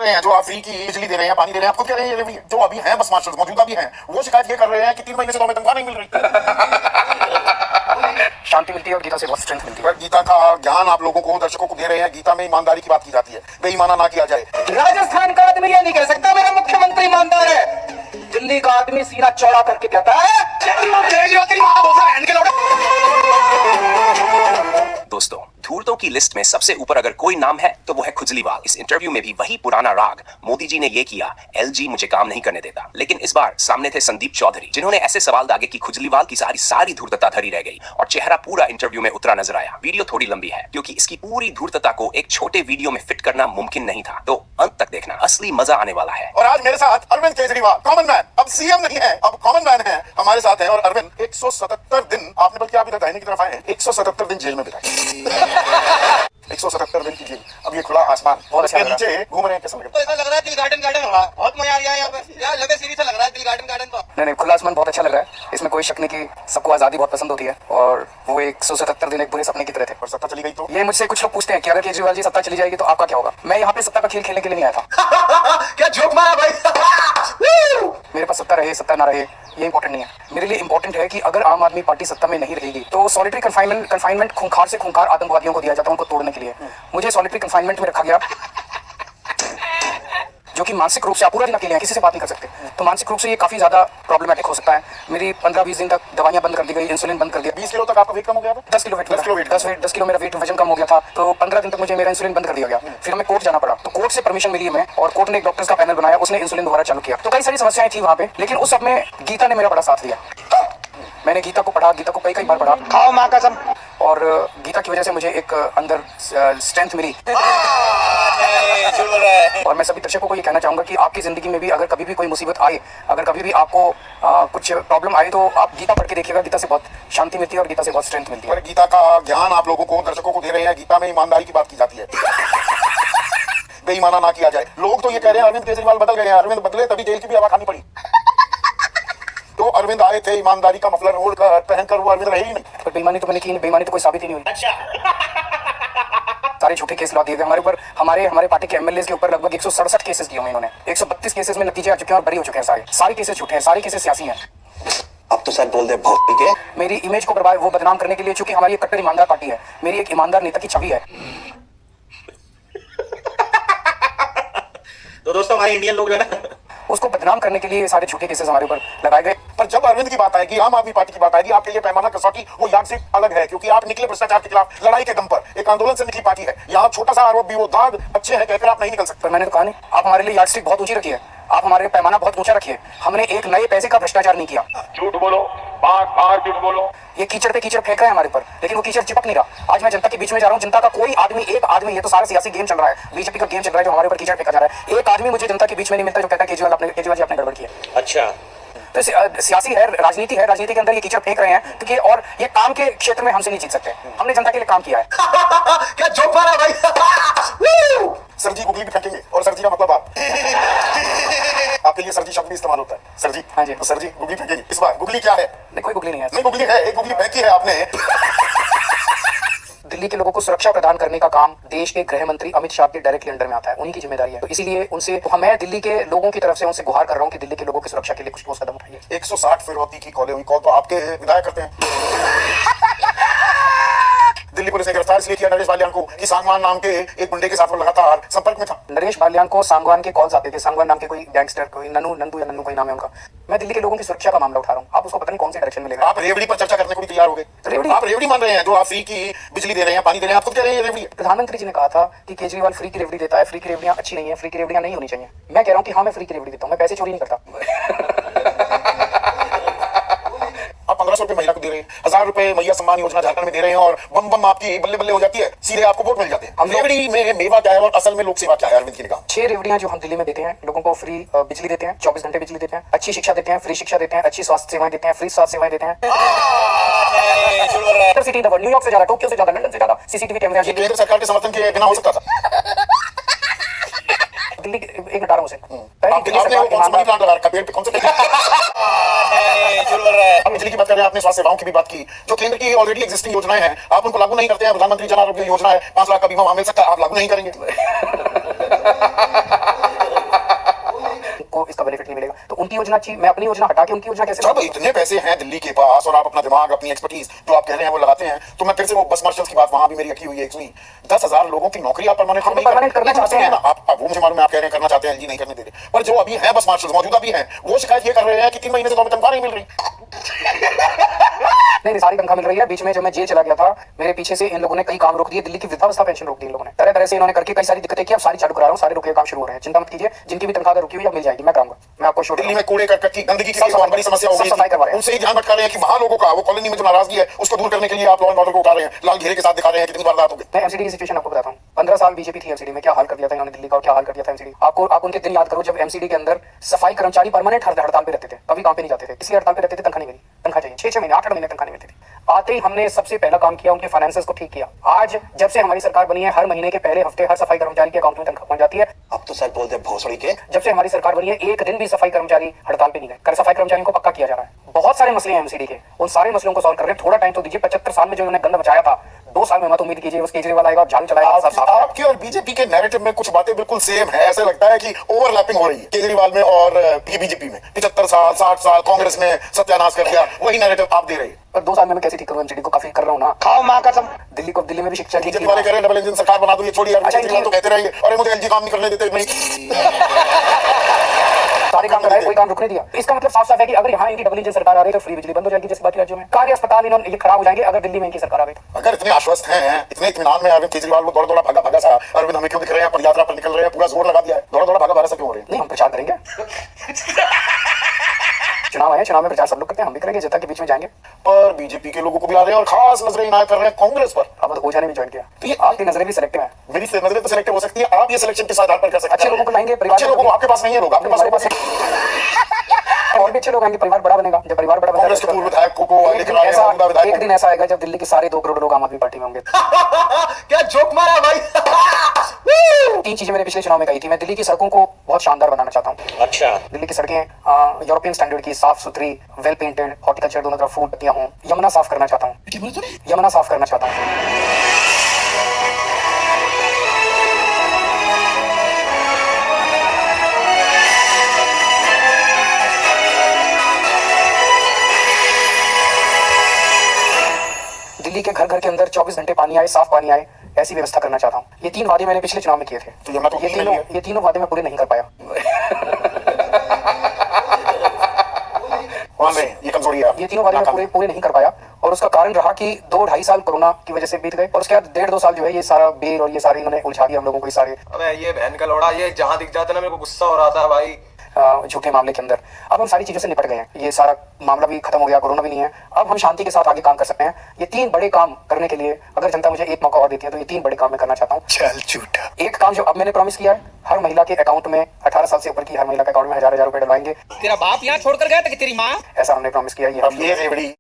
रहे हैं जो आप फ्री की बिजली दे रहे हैं, पानी दे रहे हैं, आप खुद कह रहे हैं ये भी जो अभी हैं बस मास्टर्स मौजूदा भी हैं, वो शिकायत ये कर रहे हैं कि 3 महीने से तो हमें तनख्वाह नहीं मिल रही। शांति मिलती है और गीता से बहुत स्ट्रेंथ मिलती है। गीता का ज्ञान आप लोगों को, दर्शकों को दे रहे हैं। गीता में ईमानदारी की बात की जाती है, बेईमाना ना किया जाए। राजस्थान का आदमी ये नहीं कह सकता मेरा मुख्यमंत्री ईमानदार है। दिल्ली का आदमी सीना चौड़ा करके कहता है दोस्तों, धूर्तों की लिस्ट में सबसे ऊपर अगर कोई नाम है तो वो है खुजलीवाल। इस इंटरव्यू में भी वही पुराना राग, मोदी जी ने ये किया, एलजी मुझे काम नहीं करने देता। लेकिन इस बार सामने थे संदीप चौधरी, जिन्होंने ऐसे सवाल दागे कि खुजलीवाल की सारी धूर्तता धरी रह गई और चेहरा पूरा इंटरव्यू में उतरा नजर आया। वीडियो थोड़ी लंबी है क्योंकि इसकी पूरी धूर्तता को एक छोटे वीडियो में फिट करना मुमकिन नहीं था, तो अंत तक देखना, असली मजा आने वाला है। और आज मेरे साथ अरविंद केजरीवाल, कॉमन मैन, अब सीएम नहीं है, अब कॉमन मैन है, हमारे साथ है। और अरविंद 177 दिन, आपने बल्कि आप इधर दाहिने की तरफ आए हैं, 177 दिन जेल में बिताए। 177 दिन की जेल। अब ये खुला आसमान, बहुत अच्छा नीचे घूम रहे हैं, कैसा लग रहा है? तो ऐसा लग रहा है दिल गार्डन हो रहा है, बहुत मजा आ रहा है यहाँ पे। यार लगे सीरीज लग रहा है दिल गार्डन तो। नहीं, खुला आसमान बहुत अच्छा लग रहा है, इसमें कोई शक नहीं कि सबको आजादी बहुत पसंद होती है और वो 177 दिन एक बुरे सपने की तरह थे। और सत्ता चली गई तो ये मुझसे कुछ लोग पूछते हैं कि अगर केजरीवाल जी सत्ता चली जाएगी तो आपका क्या होगा। मैं यहाँ पे सत्ता का खेल खेलने के लिए नहीं आया था। क्या जोक मारा भाई। मेरे पास सत्ता रहे सत्ता ना रहे ये इंपॉर्टेंट नहीं है। मेरे लिए इंपॉर्टेंट है कि अगर आम आदमी पार्टी सत्ता में नहीं रहेगी तो सॉलिटरी कन्फाइनमेंट खूंखार से खूंखार आतंकवादियों को दिया जाता है, उनको तोड़ने के लिए। मुझे सॉलिटरी कन्फाइनमेंट में रखा गया, जो कि मानसिक रूप से आप पूरा दिन अकेले हैं, किसी से बात नहीं कर सकते, तो मानसिक रूप से ये काफी ज्यादा प्रॉब्लमेटिक हो सकता है। मेरी 15-20 दिन तक दवाइयां बंद कर दी गई, इंसुलिन बंद कर दिया। 20 किलो तक आपका वेट कम हो गया था? 10 किलो वेट 10 किलो मेरा वेट वजन कम हो गया था, तो 15 दिन तक मुझे मेरा इंसुलिन बंद कर दिया गया। फिर हमें कोर्ट जाना पड़ा, तो कोर्ट से परमिशन मिली हमें और कोर्ट ने एक डॉक्टर्स का पैनल बनाया, उसने इंसुलिन दोबारा चालू किया। तो कई सारी समस्याएं थी वहाँ पे, लेकिन उस सब में गीता ने मेरा बड़ा साथ दिया। मैंने गीता को पढ़ा, गीता को कई बार पढ़ा, खाओ माँ कसम। और गीता की वजह से मुझे एक अंदर स्ट्रेंथ मिली। और मैं सभी दर्शकों को ये कहना चाहूंगा कि आपकी जिंदगी में भी अगर कभी भी कोई मुसीबत आए, अगर कभी भी आपको कुछ प्रॉब्लम आए, तो आप गीता पढ़ के देखिएगा। गीता से बहुत शांति मिलती है और गीता से बहुत स्ट्रेंथ मिलती है। और गीता का ज्ञान आप लोगों को, दर्शकों को दे रहे हैं। गीता में ईमानदारी की बात की जाती है, बेईमाना ना किया जाए। लोग तो ये कह रहे हैं अरविंद केजरीवाल बदल गए हैं, अरविंद बदले तभी जेल की भी हवा खानी पड़ी। तो अरविंद आए थे ईमानदारी का मफलर ओढ़ कर, पहनकर, वो अरविंद रहे ही नहीं। पर बेईमानी तो मैंने की नहीं, बेईमानी तो कोई साबित ही नहीं हुई। सारे झूठे केस लगा दिए गए हमारे ऊपर। हमारे पार्टी के एमएलए के ऊपर लगभग 167 केसेस किए हुए इन्होंने। 132 केसेस में नतीजे आ चुके हैं और बरी हो चुके हैं। सारे केसेस झूठे हैं, सारे केसेस सियासी हैं। अब तो सर बोल दे बहुत ठीक है। मेरी इमेज को बर्बाद वो बदनाम करने के लिए, चूंकि हमारी एक कट्टर ईमानदार पार्टी है, मेरी एक ईमानदार नेता की छवि है। तो दोस्तों हमारे इंडियन लोग जो है ना, उसको बदनाम करने के लिए सारे झूठे केसेस हमारे ऊपर लगाए गए। पर जब अरविंद की बात आएगी, आम आदमी पार्टी की बात आएगी, आपके लिए पैमाना कसौटी वो याद से अलग है, क्योंकि आप निकले भ्रष्टाचार के खिलाफ लड़ाई के दम पर, एक आंदोलन से निकली पार्टी है। यहाँ छोटा सा आरोप भी वो दाग अच्छे हैं कहकर आप नहीं निकल सकते। पर मैंने तो कहा नहीं, आप हमारे लिए यार्डस्टिक बहुत ऊंची रखी है, आप हमारे पैमाना बहुत ऊंचा रखिए। हमने एक नए पैसे का भ्रष्टाचार नहीं किया। झूठ बोलो, बार झूठ बोलो। ये कीचड़ पे कीचड़ फेंक रहे हैं हमारे ऊपर, लेकिन वो कीचड़ चिपक नहीं रहा। आज मैं जनता के बीच में जा रहा हूँ, जनता का कोई आदमी, एक आदमी, ये तो सारा सियासी गेम चल रहा है, बीजेपी का गेम चल रहा है, जो हमारे ऊपर कीचड़ फेंका जा रहा है। एक आदमी मुझे जनता के बीच में नहीं मिलता जो कहता है केजरीवाल जी आपने गड़बड़ किया। अच्छा तो सियासी है, राजनीति है, राजनीति के अंदर ये कीचड़ फेंक रहे हैं क्योंकि, और ये काम के क्षेत्र में हमसे नहीं जीत सकते। हमने जनता के लिए काम किया है। क्या जोक मारा भाई। सर जी गुगली भी फेंकेंगे, और सर जी का मतलब आपके लिए सर जी शब्द भी इस्तेमाल होता है। सर जी, हाँ जी, तो सर जी गुगली फेंकेंगे इस बार। गुगली क्या है? नहीं, कोई गुगली नहीं है। नहीं गुगली है, एक गुगली फेंकी है आपने। दिल्ली के लोगों को सुरक्षा प्रदान करने का काम देश के गृह मंत्री अमित शाह के डायरेक्टली अंडर में आता है, उन्हीं की जिम्मेदारी है। तो इसीलिए उनसे, मैं दिल्ली के लोगों की तरफ से उनसे गुहार कर रहा हूँ कि दिल्ली के लोगों की सुरक्षा के लिए कुछ ठोस कदम उठाइए। 160 फिरौती की कॉल हुई, कॉल तो आपके विधायक करते हैं। दिल्ली पुलिस ने गिरफ्तार इसलिए किया नरेश बालियान को कि सांगवान नाम के एक गुंडे के साथ वो लगातार संपर्क में था। नरेश बालियान को सांगवान के कॉल्स आते थे, सांगवान नाम के कोई गैंगस्टर, कोई नन्नू कोई नाम है उनका। मैं दिल्ली के लोगों की सुरक्षा का मामला उठा रहा हूँ, आप उसको पता नहीं कौन से डायरेक्शन में लेगा। आप रेवड़ी पर चर्चा करने को भी तैयार हो गए। रेवड़ी? आप रेवड़ी मान रहे हैं, जो आप फ्री की बिजली दे रहे हैं, पानी दे रहे हैं, आप खुद कह रहे हैं ये रेवड़ी है। प्रधानमंत्री जी ने कहा था कि केजरीवाल फ्री की रेवड़ी देता है, फ्री की रेवड़ियां अच्छी नहीं है, फ्री की रेवड़ियां नहीं होनी चाहिए। मैं कह रहा हूँ कि हाँ, मैं फ्री की रेवड़ी देता हूँ, मैं पैसे चोरी नहीं करता। आप 1500 रुपए महीना को दे रहे हैं, 1000 रुपए मैया सम्मान योजना झारखंड में दे रहे हैं, और बम बम आपकी बल्ले बल्ले हो जाती है, सीधे आपको वोट मिल जाते हैं। हम रेवड़ी में मेवा क्या है और असल में लोक सेवा क्या है, अरविंद की निगाह? 6 रेवड़ियां जो हम दिल्ली में देते हैं, लोगों को फ्री बिजली देते हैं, 24 घंटे बिजली देते हैं, अच्छी शिक्षा देते हैं, फ्री शिक्षा देते हैं, अच्छी स्वास्थ्य सेवाएं देते हैं, फ्री स्वास्थ्य सेवाएं देते हैं। सिटी नंबर न्यूयॉर्क से ज्यादा, टोक्यो से ज्यादा, लंदन से ज्यादा सीसीटीवी कैमरे। ये केंद्र सरकार के समर्थन के बिना हो सकता था। दिल्ली एक मिनट आ रहा हूँ, बिजली की बात कर रहे हैं, आपने स्वास्थ्य सेवाओं की भी बात की, जो केंद्र की ऑलरेडी एग्जिस्टिंग योजनाएं हैं, आप उनको लागू नहीं करते हैं। प्रधानमंत्री जन आरोग्य योजना है, 5 लाख का बीमा वहां मिल सकता है, आप लागू नहीं करेंगे। उनकी योजना अच्छी, मैं अपनी योजना हटा के उनकी योजना कैसे जब लागू इतने पैसे हैं दिल्ली के पास और आप अपना दिमाग अपनी एक्सपर्टीज जो आप कह रहे हैं वो लगाते हैं, तो मैं फिर से वो बस मार्शल्स की बात वहां भी मेरी रखी हुई है। सुनी, 10,000 लोगों की नौकरी आप परमानेंट करना चाहते हैं ना, आप वो मुझे मालूम है आप कह रहे हैं करना चाहते हैं, जी नहीं करने दे रहे, पर जो अभी है बस मार्शल्स मौजूदा भी हैं, वो शिकायत ये कर रहे हैं कि 3 महीने से तो हमें तनख्वाह नहीं मिल रही। नहीं, सारी तनख्वाह मिल रही है। बीच में जब मैं जेल चला गया था, मेरे पीछे से इन लोगों ने कई काम रोक दिए। दिल्ली की वृद्धावस्था पेंशन रोक दी इन लोगों ने, तरह तरह से इन्होंने करके कई सारी दिक्कतें की। अब सारी चालू करा रहा हूँ, सारे रुके काम शुरू हो रहे हैं। चिंता मत कीजिए, जिनकी भी तनख्वाह रुकी हुई है मिल जाएगी, मैं कराऊंगा। मैं आपको दिल्ली में कूड़े करकट की गंदगी की बहुत बड़ी समस्या हो गई सफाई करवा रहे थी, हैं। उनसे ही ध्यान भटका रहे हैं कि वहां लोगों का वो कॉलोनी में जो नाराजगी है उसको दूर करने के लिए आप लॉ एंड ऑर्डर को उठा रहे हैं, लाल घेरे के साथ दिखा रहे हैं कितनी वारदात हो गई। मैं एमसीडी की सिचुएशन आपको बताता हूँ। 15 साल बीजेपी थी एमसीडी में, क्या हाल कर दिया था इन्होंने दिल्ली का, और क्या हाल कर दिया था एमसीडी। आप उनके दिन याद करो जब एमसीडी के अंदर सफाई कर्मचारी परमानेंट हड़ताल पे रहते थे, कभी काम पे नहीं जाते थे, इसलिए हड़ताल पे रहते थे, तनख्वाह नहीं मिली। तनख्वाह चाहिए 6-6 महीने, 8-8 महीने तनख्वाह नहीं मिलती थी। आते ही हमने सबसे पहला काम किया, उनके फाइनेंसेस को ठीक किया। आज जब से हमारी सरकार बनी है, हर महीने के पहले हफ्ते हर सफाई कर्मचारी के अकाउंट में तनख्वाह पहुंच जाती है। अब तो सर बोलते भोसड़ी के। जब से हमारी सरकार बनी है, एक दिन भी सफाई कर्मचारी हड़ताल पे नहीं गए। कर सफाई कर्मचारियों को पक्का किया जा रहा है। बहुत सारे मसले हैं एमसीडी के, उन सारे मसलों को सॉल्व कर रहे हैं। थोड़ा टाइम तो दीजिए। 75 साल में जो उन्होंने गंद मचाया था, 2 साल में मत उम्मीद कीजिए बस केजरीवाल आएगा और झाड़ू चलाएगा, सब साफ है। आपके और बीजेपी के नैरेटिव में कुछ बातें बिल्कुल सेम है, ऐसे लगता है कि ओवरलैपिंग हो रही है केजरीवाल में और बीजेपी में। 75 साल 60 साल कांग्रेस ने सत्यानाश कर दिया, वही नैरेटिव आप दे रहे हैं। पर 2 साल में मैं कैसे ठीक करूँ एमसीडी को? काफी कर रहा हूँ ना। खाओ माँ कसम। दिल्ली में भी शिक्षा ठीक बीजेपी वाले कह रहे हैं डबल इंजन सरकार बना दो, ये छोड़िए अच्छा, केजरीवाल तो कहते रहिए अरे मुझे एलजी काम नहीं करने देते, नहीं सारे काम कराए, कोई काम रुकने दिया। इसका मतलब साफ साफ है कि अगर यहाँ इनकी डबल इंजन सरकार आ रही है तो फ्री बिजली बंद हो जाएगी, जैसे बाकी राज्यों में। कार्य अस्पताल इन्होंने ये खराब हो जाएंगे अगर दिल्ली में इनकी सरकार आ गई तो। अगर इतने आश्वस्त हैं, इतने इत्मीनान में अरविंद केजरीवाल वो दौड़ा भागा भागा सा, अरविंद हमें क्यों दिख रहे हैं, पद यात्रा पर निकल रहे हैं, पूरा जोर लगा दिया है, दौड़ा भागा भागा सा क्यों हो रहे हैं? नहीं, हम प्रचार करेंगे। चुनाव है, चुनाव में प्रचार सब लोग करते हैं, हम भी करेंगे, जनता के बीच में जाएंगे। पर बीजेपी के लोगों को भी आ रहे हैं और खास नजरें इनायत कर रहे हैं कांग्रेस पर। अब तो ओझा ने भी ज्वाइन किया। तो ये आपकी नजरें भी सिलेक्टिव है। मेरी नजरें तो सिलेक्टिव हो सकती है, आप ये सिलेक्शन किस आधार पर कर सकते हैं? अच्छे लोगों को लाएंगे, परिवार अच्छे लोगों को आपके पास नहीं है लोग, आपके हमारे पास पास और भी अच्छे लोग आएंगे, परिवार बड़ा बनेगा। जब परिवार बड़ा कांग्रेस के पूर्व बनेगा, विधायकों को लेकर आए हैं, मौजूदा एक विधायकों दिन ऐसा आएगा जब दिल्ली के सारे 2 करोड़ लोग आम आदमी पार्टी में होंगे। क्या जोक मारा भाई। 3 चीजें मैंने पिछले चुनाव में कही थी। मैं दिल्ली की सड़कों को बहुत शानदार बनाना चाहता हूँ। अच्छा। दिल्ली की सड़कें यूरोपियन स्टैंडर्ड की, साफ सुथरी, वेल पेंटेड, हॉर्टिकल्चर दोनों तरफ फूल पत्तियां हों। यमुना साफ करना चाहता हूँ। यमुना साफ करना चाहता हूँ। दिल्ली के घर घर के अंदर 24 घंटे पानी आए, साफ पानी आए, ऐसी व्यवस्था करना चाहता हूँ। ये 3 वादे मैंने पिछले चुनाव में किए थे। तो यमुना को ये तीनों वादे मैं पूरे नहीं कर पाया। मान रहे हैं, ये कमजोरी है आपकी। ये तीनों वादे मैं पूरे नहीं कर पाया, और उसका कारण रहा कि 2-2.5 साल कोरोना की वजह से बीत गए, और उसके बाद 1.5-2 साल जो है ये सारा बेर और ये सारे इन्होंने उलझा दिया हम लोगों को। ये सारे अबे ये बहन का लोड़ा, ये जहाँ दिख जाता ना मेरे को गुस्सा हो रहा था भाई। झूठे मामले के अंदर अब हम सारी चीजों से निपट गए हैं। ये सारा मामला भी खत्म हो गया, कोरोना भी नहीं है। अब हम शांति के साथ आगे काम कर सकते हैं। ये 3 बड़े काम करने के लिए अगर जनता मुझे एक मौका और देती है तो ये 3 बड़े काम मैं करना चाहता हूँ। चल झूठा। एक काम जो अब मैंने प्रॉमिस किया है, हर महिला के अकाउंट में, 18 साल से ऊपर की हर महिला के अकाउंट में 1000-1000 रुपए डलवाएंगे। तेरा बाप यहाँ छोड़कर गया था कि तेरी माँ? ऐसा हमने प्रॉमिस किया। अब ये रेवड़ी